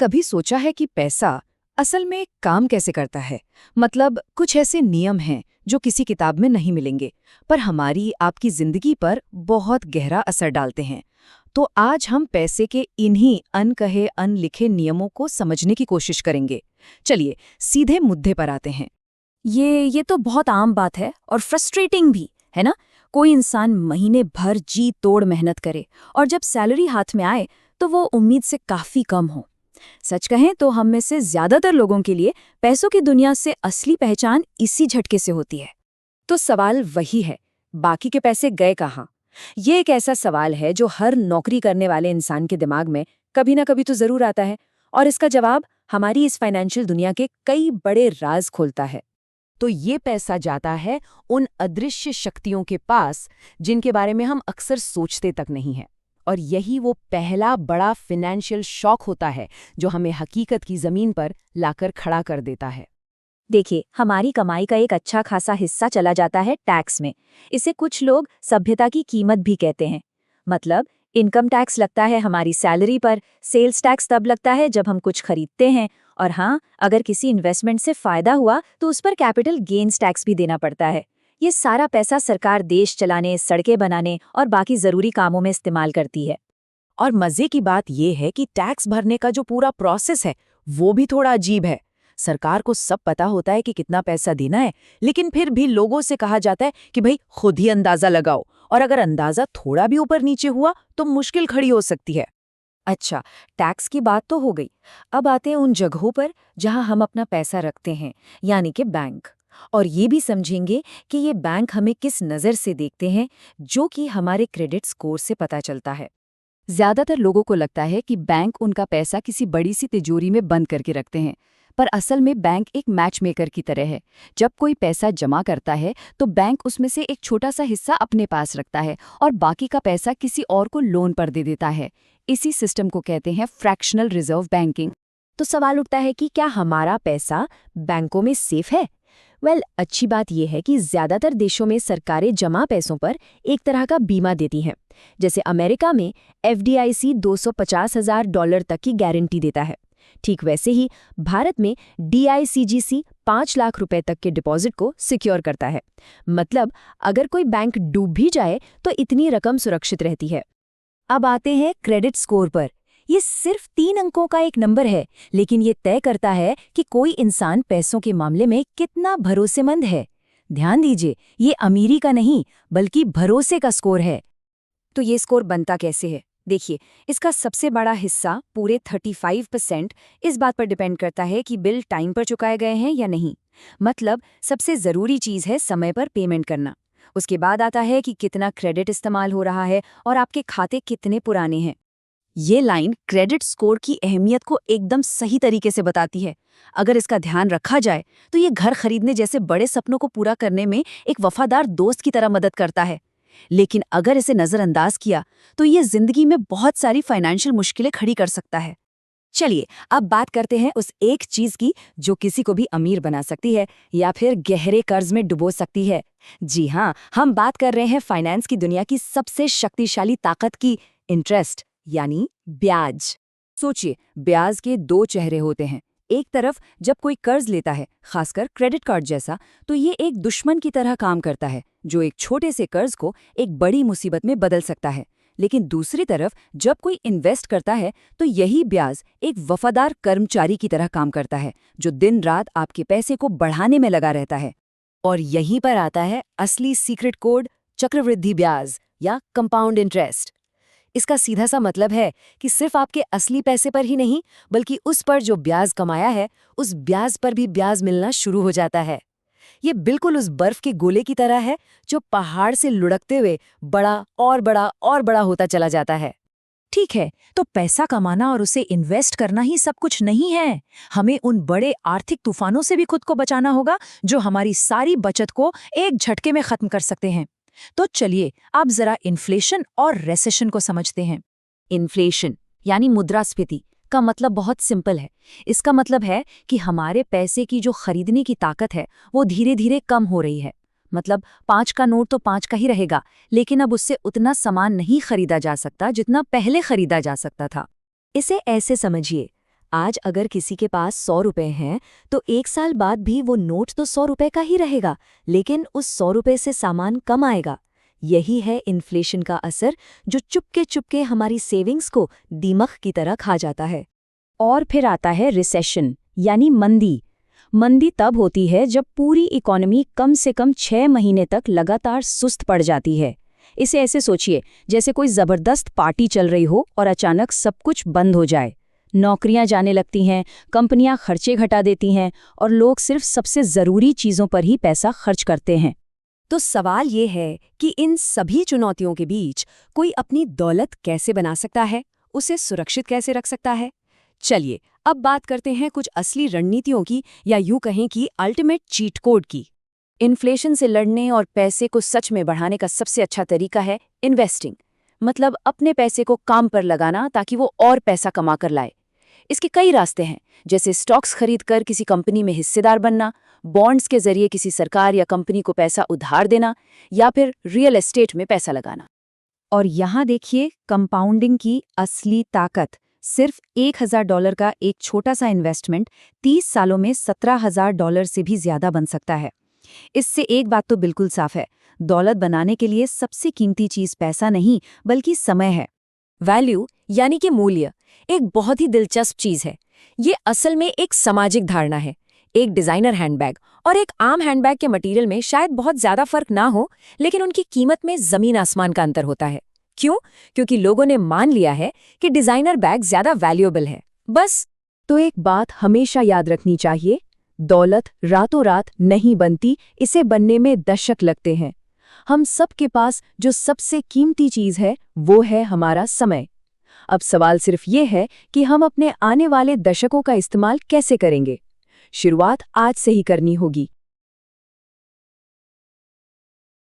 कभी सोचा है कि पैसा असल में काम कैसे करता है? मतलब कुछ ऐसे नियम हैं जो किसी किताब में नहीं मिलेंगे, पर हमारी आपकी जिंदगी पर बहुत गहरा असर डालते हैं। तो आज हम पैसे के इन्हीं अनकहे अनलिखे नियमों को समझने की कोशिश करेंगे। चलिए सीधे मुद्दे पर आते हैं। ये तो बहुत आम बात है और फ्रस्ट्रेटिंग भी, है ना? कोई इंसान महीने भर जी तोड़ मेहनत करे और जब सैलरी हाथ में आए तो वो उम्मीद से काफी कम हो। सच कहें तो हम में से ज्यादातर लोगों के लिए पैसों की दुनिया से असली पहचान इसी झटके से होती है। तो सवाल वही है, बाकी के पैसे गए कहाँ? ये एक ऐसा सवाल है जो हर नौकरी करने वाले इंसान के दिमाग में कभी ना कभी तो जरूर आता है, और इसका जवाब हमारी इस फाइनेंशियल दुनिया के कई बड़े राज खोलता है। तो ये पैसा जाता है उन अदृश्य शक्तियों के पास जिनके बारे में हम अक्सर सोचते तक नहीं हैं। और यही वो पहला बड़ा फाइनेंशियल शॉक होता है जो हमें हकीकत की जमीन पर लाकर खड़ा कर देता है। देखिए, हमारी कमाई का एक अच्छा खासा हिस्सा चला जाता है टैक्स में। इसे कुछ लोग सभ्यता की कीमत भी कहते हैं। मतलब इनकम टैक्स लगता है हमारी सैलरी पर, सेल्स टैक्स तब लगता है जब हम कुछ खरीदते हैं, और हाँ, अगर किसी इन्वेस्टमेंट से फायदा हुआ तो उस पर कैपिटल गेन्स टैक्स भी देना पड़ता है। ये सारा पैसा सरकार देश चलाने, सड़कें बनाने और बाकी जरूरी कामों में इस्तेमाल करती है। और मजे की बात यह है कि टैक्स भरने का जो पूरा प्रोसेस है वो भी थोड़ा अजीब है। सरकार को सब पता होता है कि कितना पैसा देना है, लेकिन फिर भी लोगों से कहा जाता है कि भाई खुद ही अंदाजा लगाओ, और अगर अंदाजा थोड़ा भी ऊपर नीचे हुआ तो मुश्किल खड़ी हो सकती है। अच्छा, टैक्स की बात तो हो गई। अब आते हैं उन जगहों पर जहां हम अपना पैसा रखते हैं, यानी कि बैंक। और ये भी समझेंगे कि ये बैंक हमें किस नज़र से देखते हैं, जो कि हमारे क्रेडिट स्कोर से पता चलता है। ज्यादातर लोगों को लगता है कि बैंक उनका पैसा किसी बड़ी सी तिजोरी में बंद करके रखते हैं, पर असल में बैंक एक मैच मेकर की तरह है। जब कोई पैसा जमा करता है तो बैंक उसमें से एक छोटा सा हिस्सा अपने पास रखता है और बाकी का पैसा किसी और को लोन पर दे देता है। इसी सिस्टम को कहते हैं फ्रैक्शनल रिजर्व बैंकिंग। तो सवाल उठता है कि क्या हमारा पैसा बैंकों में सेफ है? अच्छी बात यह है कि ज्यादातर देशों में सरकारें जमा पैसों पर एक तरह का बीमा देती हैं। जैसे अमेरिका में FDIC $250,000 तक की गारंटी देता है। ठीक वैसे ही भारत में DICGC 5 लाख रुपए तक के डिपॉजिट को सिक्योर करता है। मतलब अगर कोई बैंक डूब भी जाए तो इतनी रकम सुरक्षित रहती है। अब आते हैं क्रेडिट स्कोर पर। ये सिर्फ 3 अंकों का एक नंबर है, लेकिन ये तय करता है कि कोई इंसान पैसों के मामले में कितना भरोसेमंद है। ध्यान दीजिए, ये अमीरी का नहीं बल्कि भरोसे का स्कोर है। तो ये स्कोर बनता कैसे है? देखिए, इसका सबसे बड़ा हिस्सा पूरे 35% इस बात पर डिपेंड करता है कि बिल टाइम पर चुकाए गए हैं या नहीं। मतलब सबसे ज़रूरी चीज़ है समय पर पेमेंट करना। उसके बाद आता है कि कितना क्रेडिट इस्तेमाल हो रहा है और आपके खाते कितने पुराने हैं। ये लाइन क्रेडिट स्कोर की अहमियत को एकदम सही तरीके से बताती है। अगर इसका ध्यान रखा जाए तो ये घर खरीदने जैसे बड़े सपनों को पूरा करने में एक वफादार दोस्त की तरह मदद करता है। लेकिन अगर इसे नज़रअंदाज किया तो ये जिंदगी में बहुत सारी फाइनेंशियल मुश्किलें खड़ी कर सकता है। चलिए अब बात करते हैं उस एक चीज की जो किसी को भी अमीर बना सकती है या फिर गहरे कर्ज में डुबो सकती है। जी हाँ, हम बात कर रहे हैं फाइनेंस की दुनिया की सबसे शक्तिशाली ताकत की, इंटरेस्ट यानी ब्याज। सोचिए, ब्याज के 2 चेहरे होते हैं। एक तरफ जब कोई कर्ज लेता है, खासकर क्रेडिट कार्ड जैसा, तो ये एक दुश्मन की तरह काम करता है जो एक छोटे से कर्ज को एक बड़ी मुसीबत में बदल सकता है। लेकिन दूसरी तरफ जब कोई इन्वेस्ट करता है तो यही ब्याज एक वफादार कर्मचारी की तरह काम करता है जो दिन रात आपके पैसे को बढ़ाने में लगा रहता है। और यहीं पर आता है असली सीक्रेट कोड, चक्रवृद्धि ब्याज या कंपाउंड इंटरेस्ट। इसका सीधा सा मतलब है कि सिर्फ आपके असली पैसे पर ही नहीं बल्कि उस पर जो ब्याज कमाया है उस ब्याज पर भी ब्याज मिलना शुरू हो जाता है। ये बिल्कुल उस बर्फ के गोले की तरह है जो पहाड़ से लुढ़कते हुए बड़ा और बड़ा और बड़ा होता चला जाता है। ठीक है, तो पैसा कमाना और उसे इन्वेस्ट करना ही सब कुछ नहीं है। हमें उन बड़े आर्थिक तूफानों से भी खुद को बचाना होगा जो हमारी सारी बचत को एक झटके में खत्म कर सकते हैं। तो चलिए अब जरा इन्फ्लेशन और रेसेशन को समझते हैं। इन्फ्लेशन यानी मुद्रास्फीति का मतलब बहुत सिंपल है। इसका मतलब है कि हमारे पैसे की जो खरीदने की ताकत है वो धीरे धीरे कम हो रही है। मतलब 5 का नोट तो 5 का ही रहेगा, लेकिन अब उससे उतना सामान नहीं खरीदा जा सकता जितना पहले खरीदा जा सकता था। इसे ऐसे समझिए, आज अगर किसी के पास 100 रुपए हैं तो 1 साल बाद भी वो नोट तो 100 रुपए का ही रहेगा, लेकिन उस 100 रुपए से सामान कम आएगा। यही है इन्फ्लेशन का असर, जो चुपके चुपके हमारी सेविंग्स को दीमक की तरह खा जाता है। और फिर आता है रिसेशन, यानी मंदी। मंदी तब होती है जब पूरी इकोनॉमी कम से कम 6 महीने तक लगातार सुस्त पड़ जाती है। इसे ऐसे सोचिए जैसे कोई जबरदस्त पार्टी चल रही हो और अचानक सब कुछ बंद हो जाए। नौकरियां जाने लगती हैं, कंपनियां खर्चे घटा देती हैं और लोग सिर्फ सबसे ज़रूरी चीज़ों पर ही पैसा खर्च करते हैं। तो सवाल ये है कि इन सभी चुनौतियों के बीच कोई अपनी दौलत कैसे बना सकता है, उसे सुरक्षित कैसे रख सकता है? चलिए अब बात करते हैं कुछ असली रणनीतियों की, या यूं कहें कि अल्टीमेट चीट कोड की। इन्फ्लेशन से लड़ने और पैसे को सच में बढ़ाने का सबसे अच्छा तरीका है इन्वेस्टिंग, मतलब अपने पैसे को काम पर लगाना ताकि वो और पैसा कमा कर लाए। इसके कई रास्ते हैं, जैसे स्टॉक्स खरीदकर किसी कंपनी में हिस्सेदार बनना, बॉन्ड्स के जरिए किसी सरकार या कंपनी को पैसा उधार देना, या फिर रियल एस्टेट में पैसा लगाना। और यहाँ देखिए कंपाउंडिंग की असली ताकत। सिर्फ $1000 का एक छोटा सा इन्वेस्टमेंट 30 सालों में $17,000 से भी ज्यादा बन सकता है। इससे एक बात तो बिल्कुल साफ है, दौलत बनाने के लिए सबसे कीमती चीज पैसा नहीं बल्कि समय है। वैल्यू यानी कि मूल्य एक बहुत ही दिलचस्प चीज है। ये असल में एक सामाजिक धारणा है। एक डिजाइनर हैंडबैग और एक आम हैंडबैग के मटेरियल में शायद बहुत ज्यादा फर्क ना हो, लेकिन उनकी कीमत में जमीन आसमान का अंतर होता है। क्यों? क्योंकि लोगों ने मान लिया है कि डिजाइनर बैग ज्यादा वैल्यूएबल है, बस। तो एक बात हमेशा याद रखनी चाहिए, दौलत रातों रात नहीं बनती, इसे बनने में दशक लगते हैं। हम सब के पास जो सबसे कीमती चीज है वो है हमारा समय। अब सवाल सिर्फ ये है कि हम अपने आने वाले दशकों का इस्तेमाल कैसे करेंगे। शुरुआत आज से ही करनी होगी।